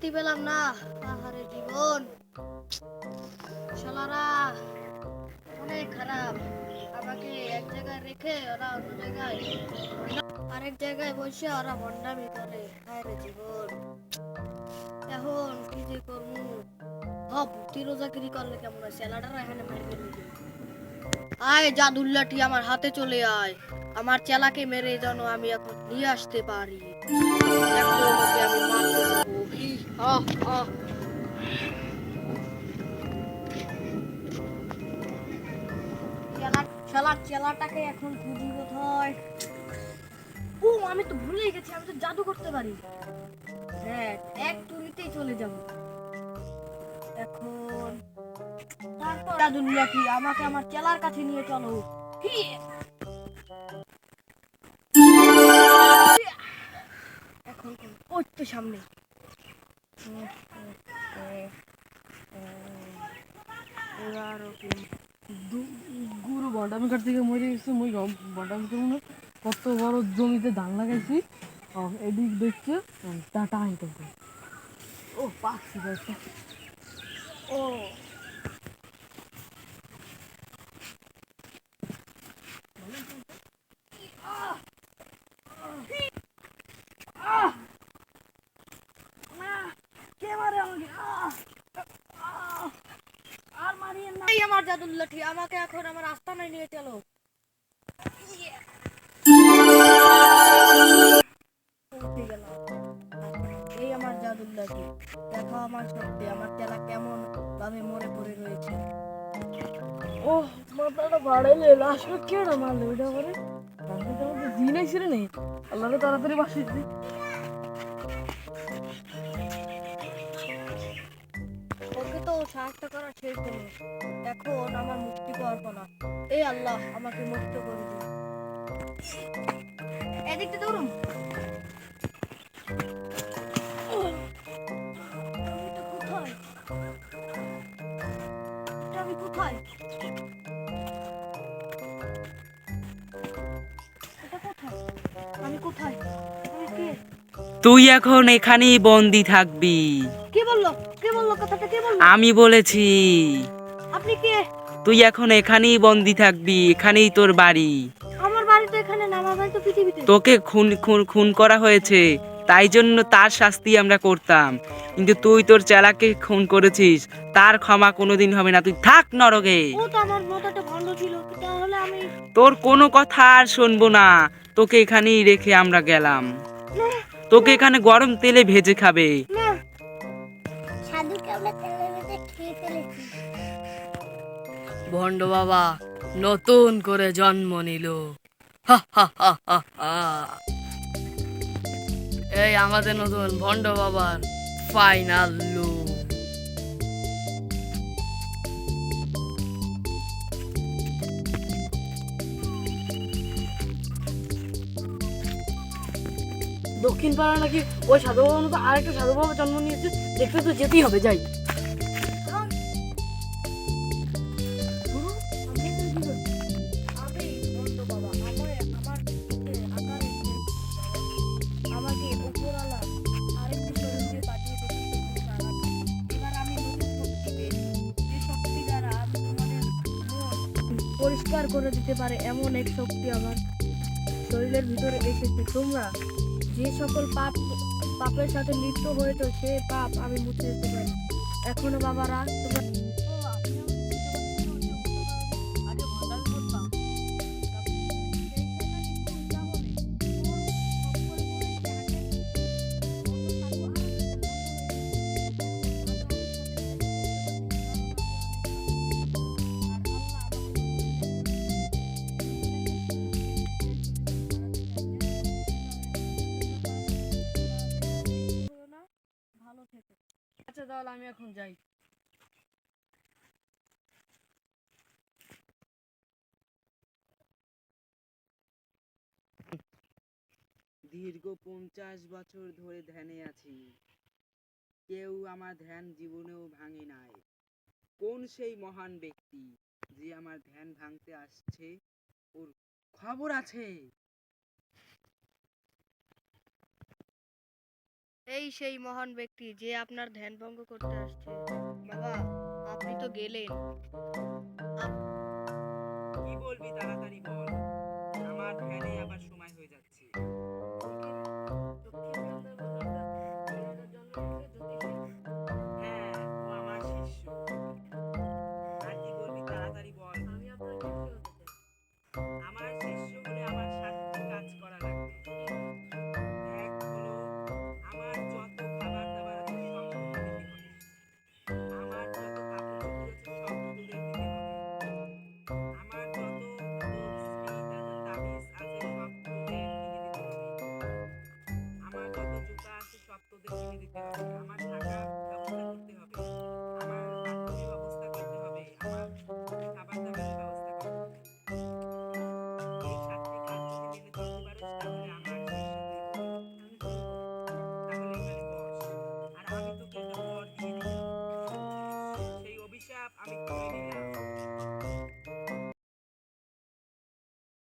শান্তি পেলাম না। আহারে জীবন, শালারা অনেক খারাপ। আমাকে এক জায়গায় রেখে ওরা অন্য জায়গায়, আরেক জায়গায় বসে ওরা ভণ্ডামি করে। হায়রে জীবন, এখন কি যে করবো। হব তিরোজাগিরি করলে কেমন হয়, স্যালাডারা এখানে মারবে নিজে। আয় জাদুর লাঠি আমার হাতে চলে আয়, আমার চেলাকে মেরে যেন আমি এখন নিয়ে আসতে পারি। এখন ওকে আমি মারতে যাবো। হি, হা, হা। চেলাটাকে এখন খুঁজি কোথায়। ও আমি তো ভুলেই গেছি, আমি তো জাদু করতে পারি। হ্যাঁ, এক তুলিতেই চলে যাব এখন। তারপর জাদুর লাঠি, আমাকে আমার চেলার কাছে নিয়ে চলো। হি। এখন ওই তো সামনে। গুরু বন্ডামি কাট থেকে মরে গেছে। মুই বন্ডামি করবো না। কত বড় জমিতে ধান লাগাইছি, এদিক দেখছে টাটা আনতে। ও পাচ্ছি একটা। ও কে মারে আমাকে? আর মারিয়ে না। এই আমার জাদুর লাঠি, আমাকে এখন আমার আস্তানায় নিয়ে চলো। পৌঁছে গেলাম। এই আমার জাদুর লাঠি, দেখো আমার শক্তি। আমার চেলা কেমন ভাবে মরে পড়ে রয়েছে। ও মাথাটা বাড়াইলে লাস্টে কে না মারলে ওইটা করে। রাস্তাটা মধ্যে জিন আইসিরে নেই, আল্লাহকে তাড়াতাড়ি বাসিয়েছি। ওকে তো সাহায্য করা শেষ হলো, এখন আমার মুক্তি পাওয়ার পালা। এই আল্লাহ আমাকে মুক্ত করে দিন। এদিকটা দৌড়ুন। এটা কোথায়? এটা আমি কোথায়? এটা কোথায়? আমি কোথায়? আমি কে? তুই এখন এখানেই বন্দি থাকবি। কে বললো? কে বললো কথাটা? কে বললো? আমি বলেছি আপনি কে? তুই এখন এখানেই বন্দি থাকবি, এখানেই তোর বাড়ি। আমার বাড়ি তো এখানে না, আমার বাড়ি তো পৃথিবীতে। তোকে খুন খুন খুন করা হয়েছে, তাই জন্য তার শাস্তি আমরা করতাম। কিন্তু তুই তোর চেলাকে খুন করেছিস, তার ক্ষমা কোনোদিন হবে না। তুই থাক নরকে। ও তো আমার মাথাটা ভণ্ড ছিল, তাহলে আমি তোর কোনো কথা আর শুনবো না। তোকে এখানেই রেখে আমরা গেলাম। না, তোকে এখানে গরম তেলে ভেজে খাবে। না, সাধুকে আমরা তেলে ভেজে খেয়ে ফেলেছি। ভণ্ড বাবা নতুন করে জন্ম নিল। হা হা হা হা হা। এই আমাদের নতুন ভণ্ড বাবার ফাইনাল লুক। দক্ষিণ পাড়া নাকি ওই সাধু বাবার মতো আরেকটা সাধু বাবা জন্ম নিয়েছে, দেখতে তো যেতেই হবে, যাই। আমি বন্ধ বাবা, আমাকে উপরওয়ালা আরেকটি শরীর দিয়ে পাঠিয়ে দিয়েছে। এবার আমি নতুন শক্তি পেয়েছি, যে শক্তি দ্বারা আমি তোমাদের মন পরিষ্কার করে দিতে পারে, এমন এক শক্তি আমার শরীরের ভিতরে এসেছে। তোমরা যে সকল পাপের সাথে লিপ্ত হয়েছে, সে পাপ আমি মুছে দিতে পারি। এখনো বাবারা তোমরা ভালো থেকো। আচ্ছা তাহলে আমি এখন যাই। দীর্ঘ 50 বছর ধরে ধ্যানে আছি, কেউ আমার ধ্যান জীবনেও ভাঙে নাই। কোন সেই মহান ব্যক্তি যে আমার ধ্যান ভাঙতে আসছে? ওর খবর আছে। এই সেই মহান ব্যক্তি যে আপনার ধ্যান ভঙ্গ করতে আসছে। বাবা, আপনি তো গেলেন। কি বলবি তাড়াতাড়ি বল, আমার ধ্যানে আবার সময় হয়ে যাচ্ছে। হ্যাঁ, ও আমার শিষ্য। আর কি বলবি তাড়াতাড়ি বল। আমি আপনার শিষ্য হতে চাই। আমার শিষ্য হলে আমার 7টি কাজ করা লাগবে। এক হলো আমার যত খাবার দাবার আছে সব তোকে দিতে হবে। আমার যত কাপড় চোপড় আছে সব তোদের দিতে হবে। আমার যত তসবিহ তাবিজ আছে সব তোদের কিনে দিতে হবে। আমার যত জুতা আছে সব তোদের কিনে দিতে হবে। আমার থাকার ব্যবস্থা করতে হবে। আমার বাথরুমের ব্যবস্থা করতে হবে। আমার খাবার দাবারের ব্যবস্থা করতে হবে। এই 7টি কাজ যদি মেনে চলতে পারিস তাহলে আমার শিষ্য তুই হবি। আমি শুরু করব। তাহলে এখানে বস। আর আমি তোকে একটা বর দিয়ে দিলাম। সেই অভিশাপ আমি তুলে নিলাম।